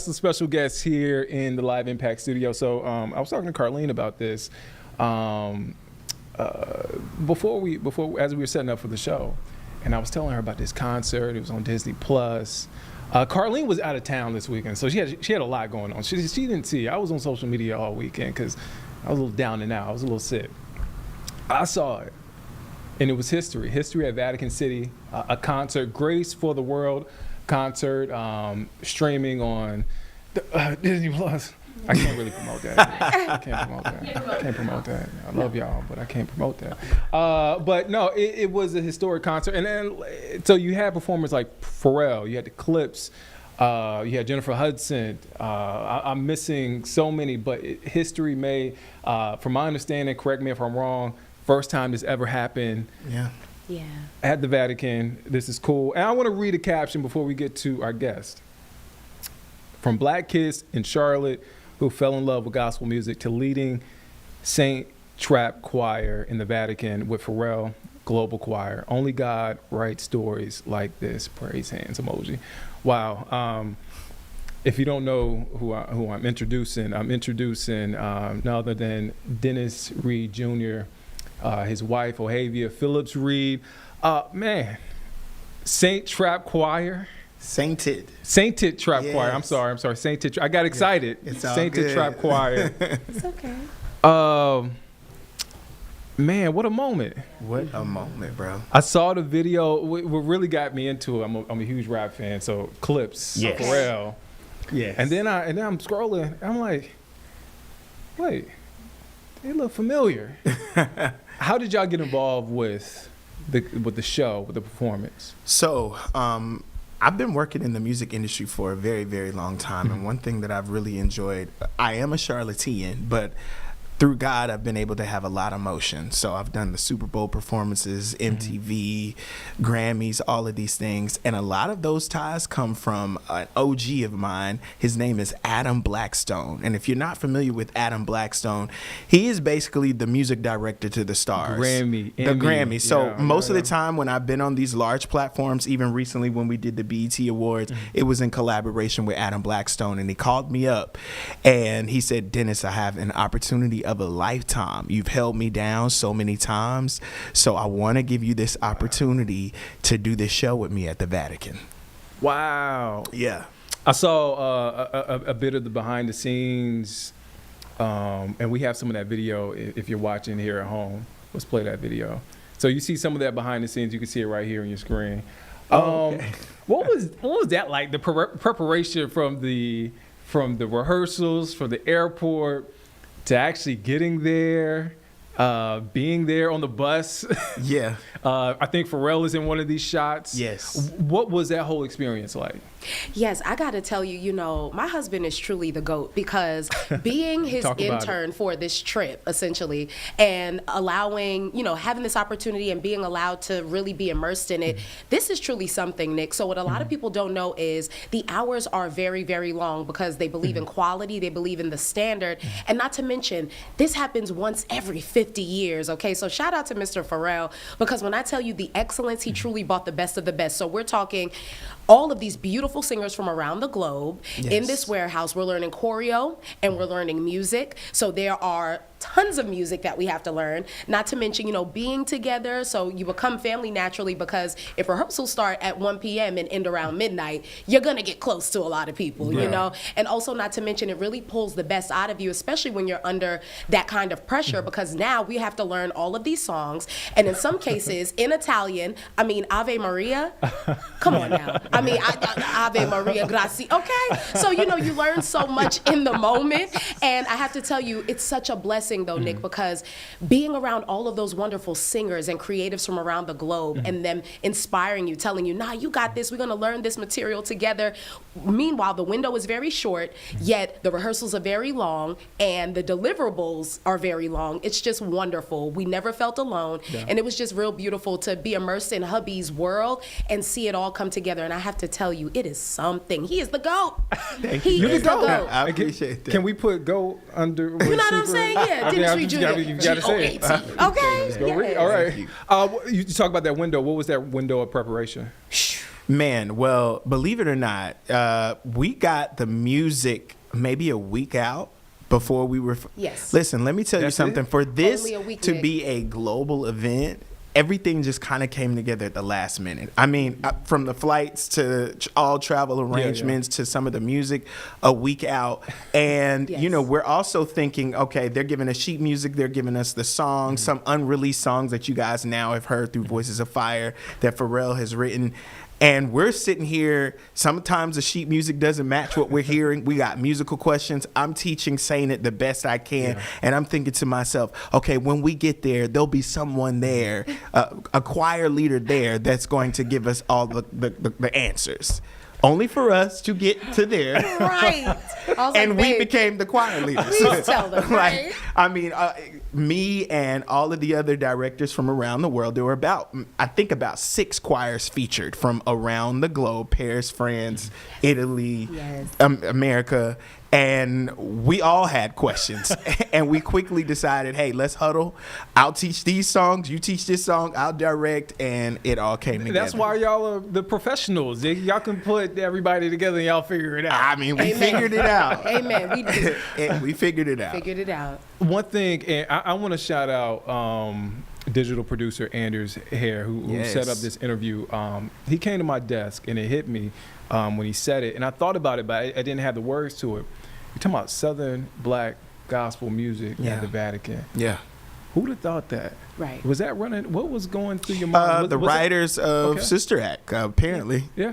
Some special guests here in the Live Impact studio. So I was talking to Carlene about this before as we were setting up for the show, and I was telling her about this concert. It was on Disney Plus. Carlene was out of town this weekend, so she had a lot going on. She didn't see. I was on social media all weekend because I was a little down and out. I was a little sick. I saw it, and it was history at Vatican City, a concert, Grace for the World concert, streaming on Disney Plus. I can't really promote that. I can't promote that. I love y'all, but I can't promote that. But no, it was a historic concert, and then so you had performers like Pharrell, you had the Clips, you had Jennifer Hudson. I'm missing so many, but history made, from my understanding, correct me if I'm wrong, first time this ever happened. Yeah. At the Vatican. This is cool. And I want to read a caption before we get to our guest. From black kids in Charlotte who fell in love with gospel music to leading Saint Trap Choir in the Vatican with Pharrell Global Choir. Only God writes stories like this. Praise hands emoji. Wow. If you don't know who I'm introducing none other than Dennis Reed Jr., his wife, Ohavia Phillips Reed. Man, Saint Trap Choir. Sainted Trap Choir. I'm sorry. Sainted. I got excited. It's all Sainted good. Trap Choir. It's okay. Man, what a moment. What a moment, bro. I saw the video. What really got me into it, I'm a huge rap fan, so Clips, Yes. Pharrell. Yes. And then I'm scrolling. I'm like, wait, they look familiar. How did y'all get involved with the show, with the performance? So, I've been working in the music industry for a very, very long time. And one thing that I've really enjoyed, I am a Charlottean, but through God, I've been able to have a lot of motion. So I've done the Super Bowl performances, MTV, Grammys, all of these things. And a lot of those ties come from an OG of mine. His name is Adam Blackstone. And if you're not familiar with Adam Blackstone, he is basically the music director to the Stars. Grammy. The Emmy. Grammy. So Yeah, most of the time when I've been on these large platforms, even recently when we did the BET Awards, it was in collaboration with Adam Blackstone. And he called me up and he said, Dennis, I have an opportunity of a lifetime. You've held me down so many times, so I want to give you this opportunity to do this show with me at the Vatican. Wow. Yeah. I saw a bit of the behind the scenes, and we have some of that video if you're watching here at home. Let's play that video. So you see some of that behind the scenes. You can see it right here on your screen. Okay. What was that like? The preparation from the rehearsals, from the airport to actually getting there, being there on the bus. Yeah. I think Pharrell is in one of these shots. Yes. What was that whole experience like? Yes, I got to tell you, my husband is truly the GOAT because being his intern for this trip, essentially, and allowing, having this opportunity and being allowed to really be immersed in it, this is truly something, Nick. So what a lot of people don't know is the hours are very, very long because they believe in quality, they believe in the standard, and not to mention, this happens once every 50 years, okay? So shout out to Mr. Pharrell, because when I tell you the excellence, he truly brought the best of the best. So we're talking all of these beautiful singers from around the globe in this warehouse. We're learning choreo and we're learning music. So there are tons of music that we have to learn, not to mention, being together. So you become family naturally because if rehearsals start at 1 p.m. and end around midnight, you're going to get close to a lot of people, And also not to mention, it really pulls the best out of you, especially when you're under that kind of pressure, because now we have to learn all of these songs. And in some cases, in Italian, Ave Maria. Come on now. Ave Maria, grazie. Okay? So, you learn so much in the moment. And I have to tell you, it's such a blessing though, Nick, because being around all of those wonderful singers and creatives from around the globe and them inspiring you, telling you, nah, you got this, we're going to learn this material together. Meanwhile, the window is very short, yet the rehearsals are very long and the deliverables are very long. It's just wonderful. We never felt alone. Yeah. And it was just real beautiful to be immersed in hubby's world and see it all come together. And I have to tell you, it is something. He is the GOAT. He is the GOAT. I appreciate that. Can we put GOAT under? You know what I'm saying? Yeah. Dennis Reed Jr. You got to say it. Okay. All right. You talk about that window. What was that window of preparation? Man, well, believe it or not, we got the music maybe a week out before we were. Yes. Listen, let me tell you something. For this Only a week, to Nick. be a global event, everything just kind of came together at the last minute. I mean, from the flights to all travel arrangements to some of the music a week out. And, Yes. you know, we're also thinking, okay, they're giving us sheet music. They're giving us the songs, some unreleased songs that you guys now have heard through Voices of Fire that Pharrell has written. And we're sitting here. Sometimes the sheet music doesn't match what we're hearing. We got musical questions. I'm teaching, saying it the best I can. Yeah. And I'm thinking to myself, okay, when we get there, there'll be someone there, a choir leader there that's going to give us all the answers. Only for us to get to there. Right. I was And like, we babe, became the choir leaders. please tell them, right? Like, I mean, me and all of the other directors from around the world, there were I think about 6 choirs featured from around the globe: Paris, France, Italy, Yes. America. And we all had questions. And we quickly decided, hey, let's huddle. I'll teach these songs. You teach this song. I'll direct. And it all came together. That's why y'all are the professionals. Y'all can put everybody together and y'all figure it out. I mean, we Amen. figured it out. Amen. We did. And we figured it out. Figured it out. One thing, and I want to shout out digital producer Anders Hare, who Yes. set up this interview. He came to my desk and it hit me when he said it. And I thought about it, but I didn't have the words to it. You're talking about Southern Black gospel music Yeah. at the Vatican. Yeah. Who'd have thought that? Right. Was that running? What was going through your mind? The Was it- writers of Okay. Sister Act, apparently. Yeah.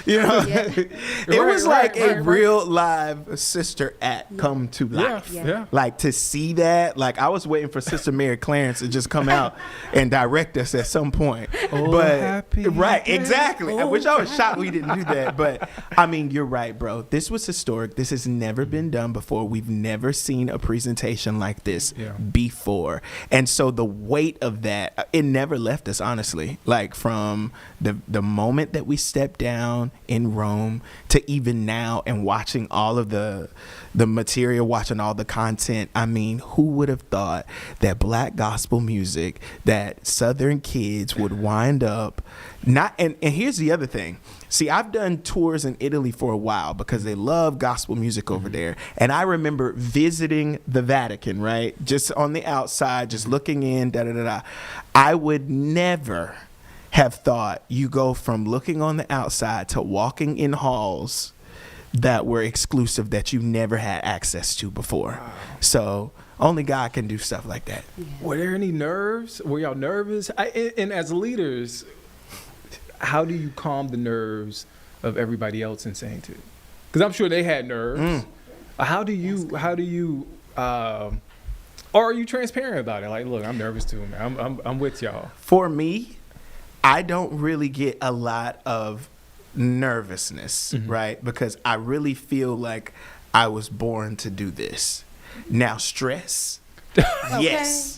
You know, Yeah. it Right, was like right, a right. real live Sister Act come to Yeah. life. Yeah. Like to see that, like I was waiting for Sister Mary Clarence to just come out and direct us at some point. Oh, but happy right, day. exactly. I wish I was shocked we didn't do that. But I mean, you're right, bro. This was historic. This has never been done before. We've never seen a presentation like this Yeah. before. And so the weight of that, it never left us, honestly. Like from the moment that we stepped down in Rome to even now and watching all of the material, watching all the content. I mean, who would have thought that Black gospel music, that Southern kids would wind up not, and here's the other thing. See, I've done tours in Italy for a while because they love gospel music over there. And I remember visiting the Vatican, right? Just on the outside, just looking in, da-da-da-da. I would never have thought you go from looking on the outside to walking in halls that were exclusive that you never had access to before. Wow. So only God can do stuff like that. Were there any nerves? Were y'all nervous? And as leaders, how do you calm the nerves of everybody else in St. Jude? Because I'm sure they had nerves. How do you, or are you transparent about it? Like, look, I'm nervous too, man. I'm with y'all. For me, I don't really get a lot of nervousness, right? Because I really feel like I was born to do this. Now, stress, yes.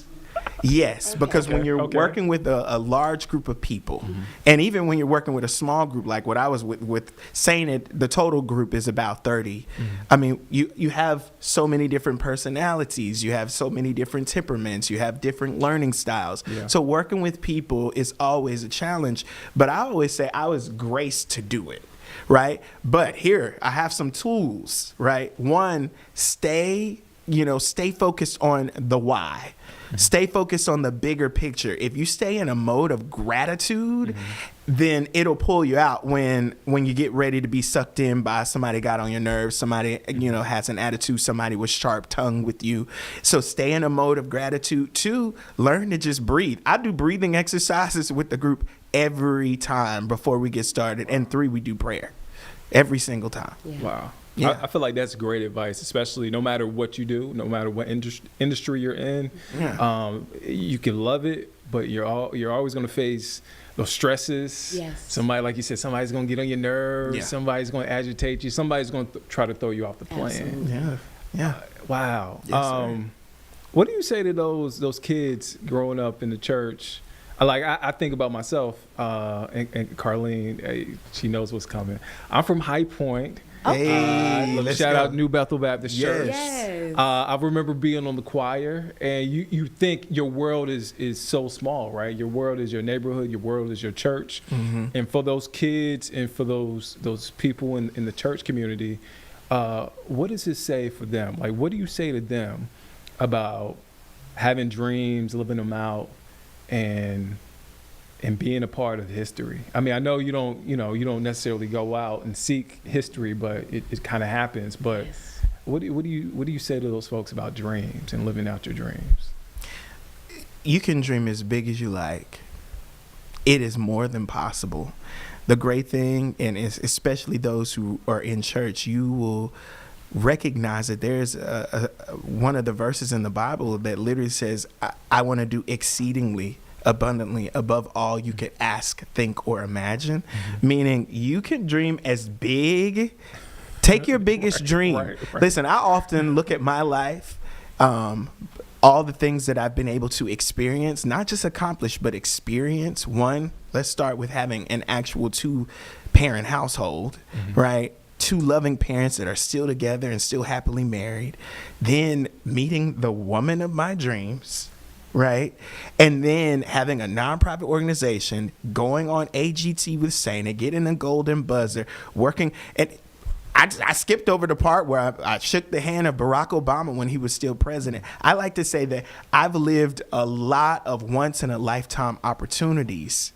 Yes, because when you're working with a large group of people, and even when you're working with a small group, like what I was with saying it, the total group is about 30. I mean, you have so many different personalities, you have so many different temperaments, you have different learning styles. Yeah. So working with people is always a challenge, but I always say I was graced to do it. Right. But here I have some tools. Right. One, stay focused on the why. Stay focused on the bigger picture. If you stay in a mode of gratitude, then it'll pull you out when you get ready to be sucked in by somebody got on your nerves, somebody, has an attitude, somebody was sharp tongued with you. So stay in a mode of gratitude. 2, learn to just breathe. I do breathing exercises with the group every time before we get started. And 3, we do prayer every single time. Yeah. Wow. Yeah. I feel like that's great advice, especially no matter what you do, no matter what industry you're in. Yeah. You can love it, but you're always going to face those stresses. Yes. Somebody, like you said, somebody's going to get on your nerves. Yeah. Somebody's going to agitate you. Somebody's going to try to throw you off the plane. Absolutely. Yeah. Wow. Yes, sir. What do you say to those kids growing up in the church? I think about myself, and Carlene, she knows what's coming. I'm from High Point. Hey, Let's let's shout go. out New Bethel Baptist Yes. Church. Yes. I remember being on the choir, and you think your world is so small, right? Your world is your neighborhood, your world is your church. And for those kids and for those people in the church community, what does it say for them? Like, what do you say to them about having dreams, living them out, and being a part of history? I mean, I know you don't necessarily go out and seek history, but it kind of happens. But Yes. what do you say to those folks about dreams and living out your dreams? You can dream as big as you like. It is more than possible. The great thing, and especially those who are in church, you will recognize that there's one of the verses in the Bible that literally says, I want to do exceedingly abundantly above all you could ask, think, or imagine. Meaning you can dream as big. Take your biggest dream. Right. Listen, I often look at my life, all the things that I've been able to experience, not just accomplish, but experience. One, let's start with having an actual 2-parent household, right? 2 loving parents that are still together and still happily married. Then meeting the woman of my dreams, right? And then having a nonprofit organization, going on AGT with Santa, getting a golden buzzer, working. And I skipped over the part where I shook the hand of Barack Obama when he was still president. I like to say that I've lived a lot of once-in-a-lifetime opportunities,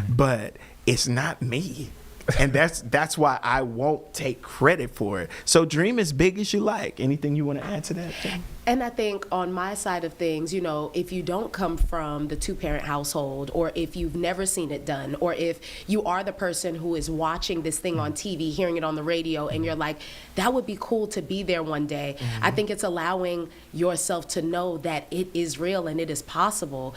but it's not me. And that's why I won't take credit for it. So dream as big as you like. Anything you want to add to that, Jen? And I think on my side of things, if you don't come from the 2-parent household, or if you've never seen it done, or if you are the person who is watching this thing on TV, hearing it on the radio, and you're like, that would be cool to be there one day. I think it's allowing yourself to know that it is real and it is possible,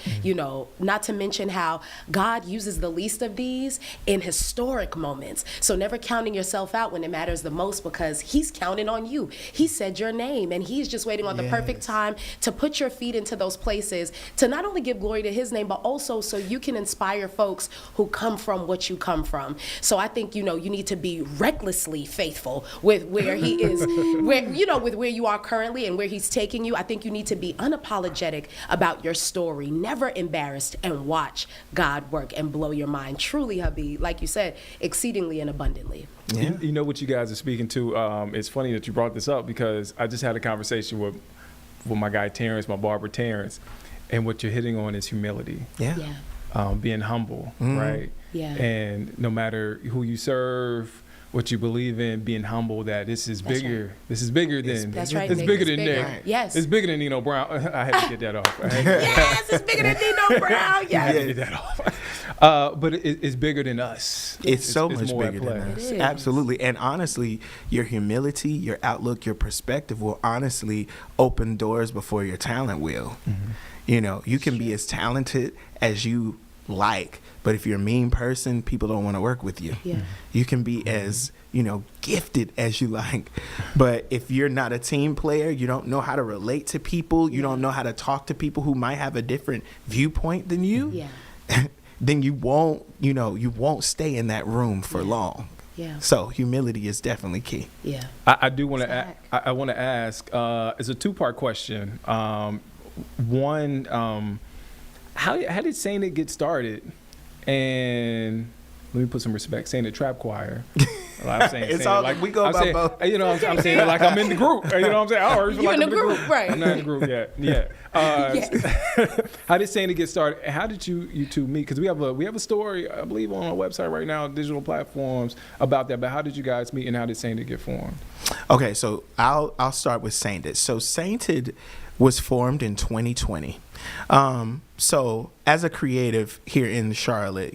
not to mention how God uses the least of these in historic moments. So never counting yourself out when it matters the most, because he's counting on you. He said your name, and he's just waiting on the perfect time to put your feet into those places to not only give glory to his name, but also so you can inspire folks who come from what you come from. So I think, you need to be recklessly faithful with where he is, with where you are currently and where he's taking you. I think you need to be unapologetic about your story, never embarrassed, and watch God work and blow your mind. Truly, hubby, like you said, exceedingly and abundantly. Yeah. You know what you guys are speaking to. It's funny that you brought this up, because I just had a conversation with my guy Terrence, my barber Terrence, and what you're hitting on is humility. Yeah. Being humble, right? Yeah. And no matter who you serve, what you believe in, being humble that this is That's bigger. right. This is bigger than. That's right, It's Nick. bigger It's than bigger. Nick. Yes. It's bigger than Nino Brown. I had to get that off. Yes, it's bigger than Nino Brown. I had to Yes. get that off. But it's bigger than us. It's so much more at bigger than play. us. It is. Absolutely. And honestly, your humility, your outlook, your perspective will honestly open doors before your talent will. You can be as talented as you like, but if you're a mean person, people don't want to work with you. Yeah. You can be as, gifted as you like, but if you're not a team player, you don't know how to relate to people, you don't know how to talk to people who might have a different viewpoint than you. Yeah. Then you won't stay in that room for long. Yeah. So humility is definitely key. Yeah. I do want to. Zach. I want to ask. It's a 2-part question. One, how did Saint It get started? And let me put some respect. Saint It Trap Choir. I'm saying, It's saying all- like we go I'm by saying, both. I'm saying it like I'm in the group. You know what I'm saying? I already feel You like in I'm the group, right. I'm not in the group yet. Yeah. Yes. How did Saint It get started? And how did you two meet? Because we have a story, I believe, on our website right now, digital platforms about that. But how did you guys meet, and how did Saint It get formed? Okay, so I'll start with Sainted. So Sainted was formed in 2020. So as a creative here in Charlotte,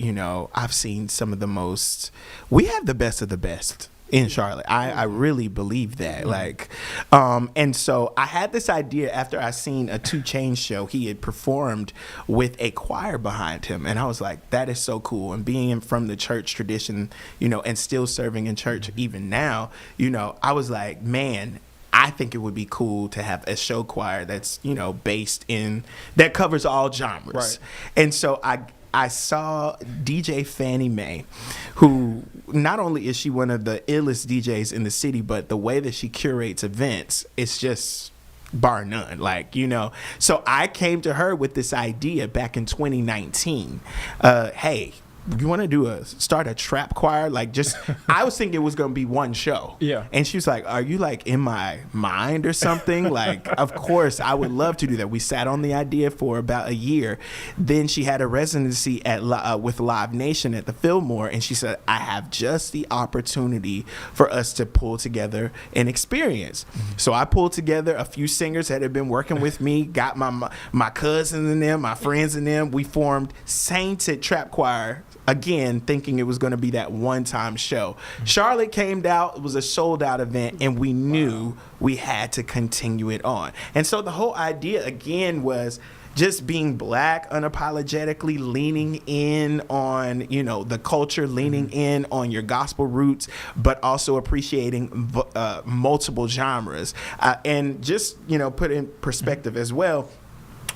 I've seen some of the most. We have the best of the best in Charlotte. I really believe that. And so I had this idea after I seen a 2 Chainz show. He had performed with a choir behind him, and I was like, that is so cool. And being from the church tradition, and still serving in church even now, I was like, man, I think it would be cool to have a show choir that's, based in, that covers all genres. Right. And so I I saw DJ Fannie Mae, who not only is she one of the illest DJs in the city, but the way that she curates events, it's just bar none. Like, you know, so I came to her with this idea back in 2019. Hey, you want to start a trap choir? Like, just, I was thinking it was going to be one show. Yeah. And she was like, are you like in my mind or something? Like, of course, I would love to do that. We sat on the idea for about a year. Then she had a residency with Live Nation at the Fillmore. And she said, I have just the opportunity for us to pull together an experience. So I pulled together a few singers that had been working with me, got my cousins and them, my friends and them. We formed Sainted Trap Choir, again, thinking it was going to be that one-time show. Charlotte came out. It was a sold-out event, and we knew we had to continue it on. And so the whole idea, again, was just being Black, unapologetically leaning in on, you know, the culture, leaning in on your gospel roots, but also appreciating multiple genres. And just, you know, put in perspective as well,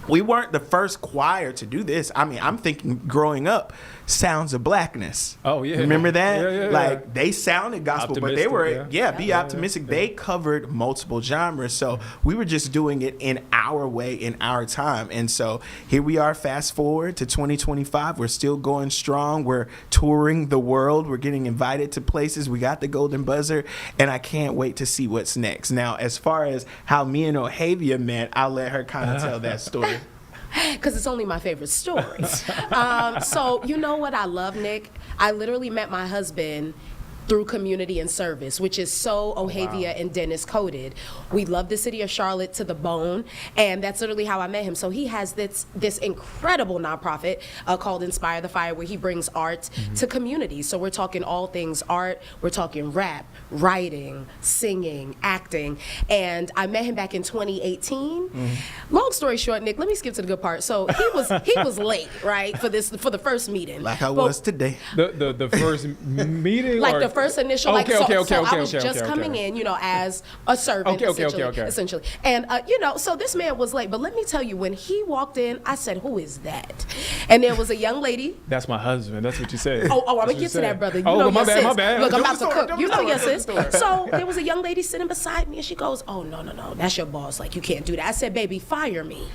we weren't the first choir to do this. I mean, I'm thinking growing up, Sounds of Blackness. Oh, yeah. Remember that? Yeah. Like, they sounded gospel, but they were, Be Optimistic. Yeah. They covered multiple genres. So we were just doing it in our way, in our time. And so here we are, fast forward to 2025. We're still going strong. We're touring the world. We're getting invited to places. We got the Golden Buzzer, and I can't wait to see what's next. Now, as far as how me and Ohavia met, I'll let her kind of tell that story. Because it's only my favorite story. So you know what I love, Nick? I literally met my husband through community and service, which is so Ohavia and Dennis coded. We love the city of Charlotte to the bone, and that's literally how I met him. So he has this incredible nonprofit called Inspire the Fire, where he brings art to communities. So we're talking all things art, we're talking rap, writing, singing, acting, and I met him back in 2018. Long story short, Nick, let me skip to the good part. So he was late, right, for the first meeting. Like I was today. The first meeting, like or? the first initial, Okay, like, okay, so okay, I was okay, just okay, coming okay. in, you know, as a servant, essentially. And, you know, so this man was late. But let me tell you, when he walked in, I said, who is that? And there was a young lady. That's my husband. That's what you said. I'm going to get to that, brother. You know my your sis. bad. Look, I'm about to cook. You know your sis. So there was a young lady sitting beside me, and she goes, oh, no, that's your boss. Like, you can't do that. I said, baby, fire me.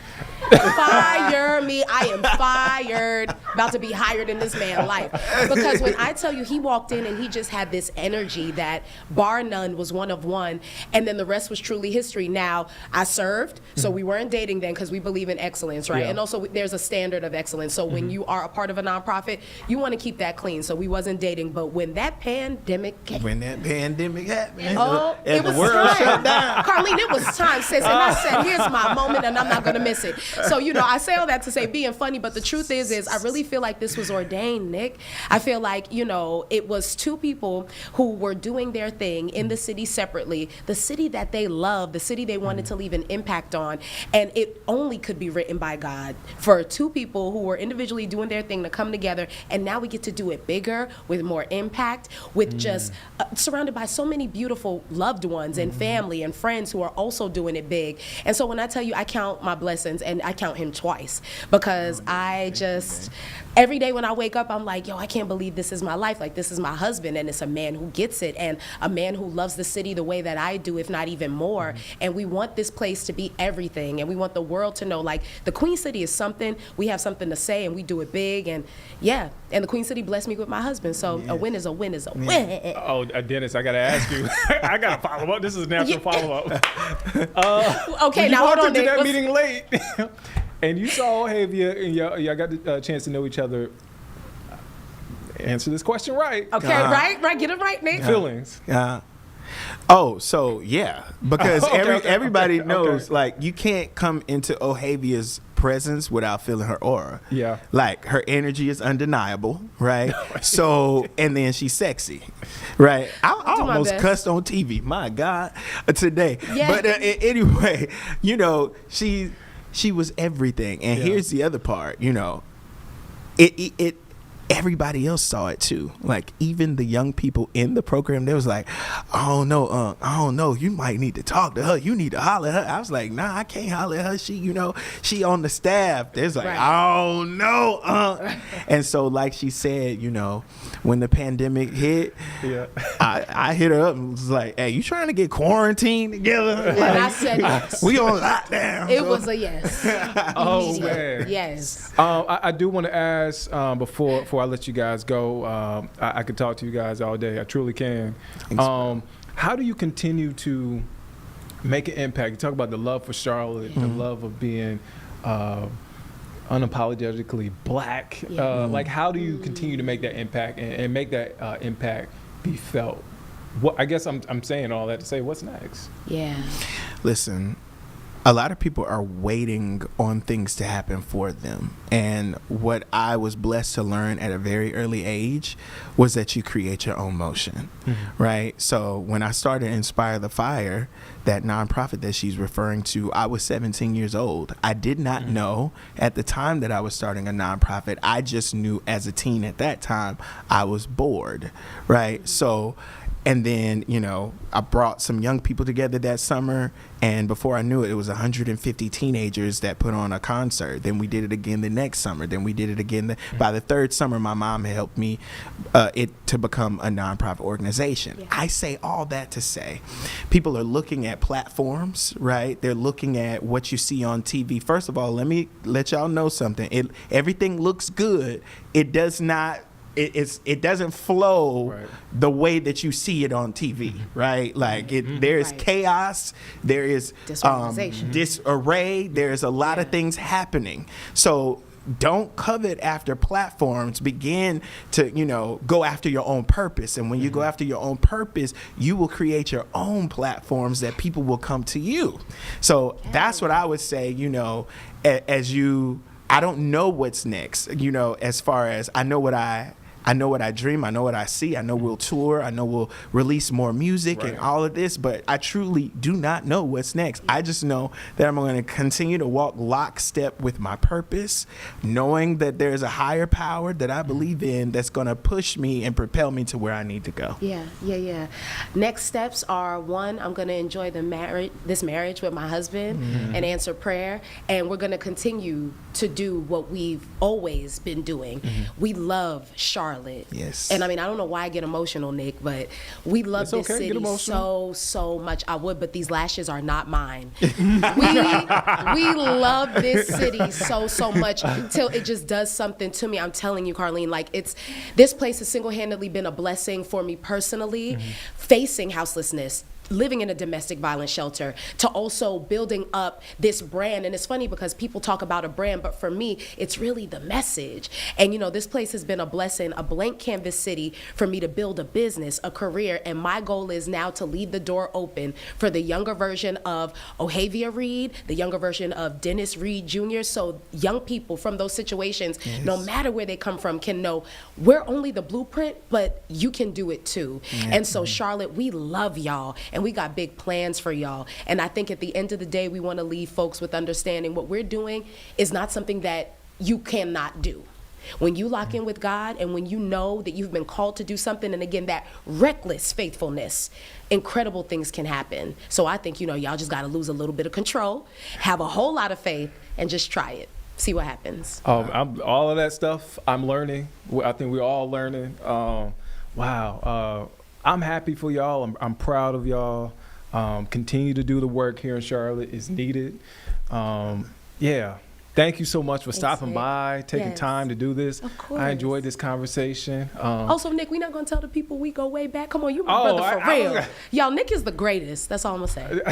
Fire me. I am fired. About to be hired in this man's life. Because when I tell you, he walked in and he just had this energy that bar none was one of one, and then the rest was truly history. Now, I served, so we weren't dating then because we believe in excellence, right? Yeah. And also there's a standard of excellence. So when you are a part of a nonprofit, you want to keep that clean. So we wasn't dating, but when that pandemic came, happened, oh, it was time. Carlene, it was time, sis. And I said, here's my moment, and I'm not going to miss it. So, you know, I say all that to say being funny, but the truth is I really feel like this was ordained, Nick. I feel like, you know, it was two people who were doing their thing in the city separately, the city that they love, the city they wanted to leave an impact on. And it only could be written by God for two people who were individually doing their thing to come together. And now we get to do it bigger, with more impact, with just surrounded by so many beautiful loved ones and family and friends who are also doing it big. And so when I tell you, I count my blessings, and I count him twice, because I just, every day when I wake up, I'm like, yo, I can't believe this is my life. Like, this is my husband, and it's a man who gets it, and a man who loves the city the way that I do, if not even more. And we want this place to be everything, and we want the world to know, like, the Queen City is something. We have something to say, and we do it big. And yeah, and the Queen City blessed me with my husband. So a win is a win is a win. Oh, Dennis, I got to ask you. I got to follow up. This is a natural follow-up. Okay, now hold on, Nick. You Nick. walked into that meeting late, and you saw Ohavia, and y'all got the chance to know each other. Answer this question right. Okay, right, get it right, Nick. Feelings. So yeah, because everybody knows, like, you can't come into Ohavia's presence without feeling her aura. Yeah. Like, her energy is undeniable, right? So, and then she's sexy, right? I almost cussed on TV, my God, today. Yeah. But anyway, you know, she was everything. And here's the other part, you know, it everybody else saw it too. Like even the young people in the program, they was like, I don't know, you might need to talk to her, you need to holler at her. I was like, nah, I can't holler at her, she on the staff. There's like, oh no, and so like she said, when the pandemic hit, I hit her up and was like, hey, you trying to get quarantined together? And I said yes. We on lockdown. It was a yes. Oh man. Yes. I do want to ask before I let you guys go. I could talk to you guys all day. I truly can. How do you continue to make an impact? You talk about the love for Charlotte, the love of being unapologetically Black. Like, how do you continue to make that impact and make that impact be felt? I guess I'm saying all that to say, what's next? Yeah. Listen, a lot of people are waiting on things to happen for them. And what I was blessed to learn at a very early age was that you create your own motion, right? So when I started Inspire the Fire, that nonprofit that she's referring to, I was 17 years old. I did not know at the time that I was starting a nonprofit. I just knew as a teen at that time, I was bored, right? So, and then, I brought some young people together that summer, and before I knew it, it was 150 teenagers that put on a concert. Then we did it again the next summer. Then we did it again. By the third summer, my mom had helped me to become a nonprofit organization. Yeah. I say all that to say, people are looking at platforms, right? They're looking at what you see on TV. First of all, let me let y'all know something. Everything looks good. It does not. It doesn't flow the way that you see it on TV, right? Like there's chaos, there is disarray, there's a lot of things happening. So don't covet after platforms. Begin to, go after your own purpose. And when you go after your own purpose, you will create your own platforms that people will come to you. So that's what I would say, I don't know what's next, as far as I know what I dream, I know what I see, I know we'll tour, I know we'll release more music and all of this, but I truly do not know what's next. I just know that I'm going to continue to walk lockstep with my purpose, knowing that there's a higher power that I believe in that's going to push me and propel me to where I need to go. Yeah. Next steps are, one, I'm going to enjoy this marriage with my husband and answer prayer, and we're going to continue to do what we've always been doing. We love Charlotte. Yes. And I don't know why I get emotional, Nick, but we love this city so much. I would, but these lashes are not mine. we love this city so much until it just does something to me. I'm telling you, Carlene, this place has single-handedly been a blessing for me personally, facing houselessness, living in a domestic violence shelter, to also building up this brand. And it's funny because people talk about a brand, but for me, it's really the message. And this place has been a blessing, a blank canvas city for me to build a business, a career. And my goal is now to leave the door open for the younger version of Ohavia Reed, the younger version of Dennis Reed Jr. So young people from those situations, no matter where they come from, can know we're only the blueprint, but you can do it too. And so Charlotte, we love y'all. And we got big plans for y'all. And I think at the end of the day, we want to leave folks with understanding what we're doing is not something that you cannot do. When you lock in with God and when you know that you've been called to do something, and again, that reckless faithfulness, incredible things can happen. So I think, y'all just got to lose a little bit of control, have a whole lot of faith, and just try it. See what happens. All of that stuff I'm learning. I think we're all learning. Wow. I'm happy for y'all. I'm proud of y'all. Continue to do the work here in Charlotte. It's needed. Thank you so much for stopping by, taking time to do this. Of course. I enjoyed this conversation. Also, Nick, we're not going to tell the people we go way back. Come on, you my brother for real. Y'all, Nick is the greatest. That's all I'm going to say.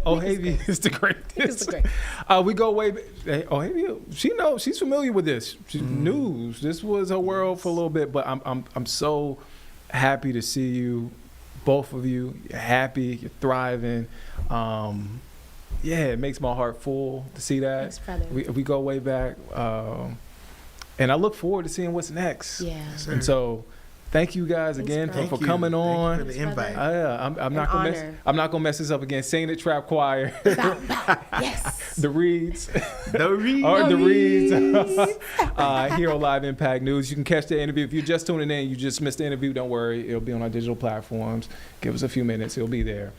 Ohavia is the greatest. Nick is the greatest. We go way back. Ohavia, she's familiar with this. She's news. This was her world for a little bit, but I'm so happy to see you, both of you. You're happy, you're thriving. It makes my heart full to see that. Thanks, we go way back. And I look forward to seeing what's next. Yeah. And so Thank you guys again bro. for coming on. Thank you for the invite. I'm not gonna mess. honor. I'm not gonna mess this up again. Singing the Trap Choir, Yes. the Reeds, The Reeds. or the The Reeds. Here on Live Impact News, you can catch the interview. If you're just tuning in, you just missed the interview. Don't worry, it'll be on our digital platforms. Give us a few minutes, it'll be there.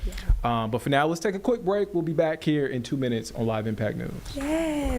But for now, let's take a quick break. We'll be back here in 2 minutes on Live Impact News. Yes.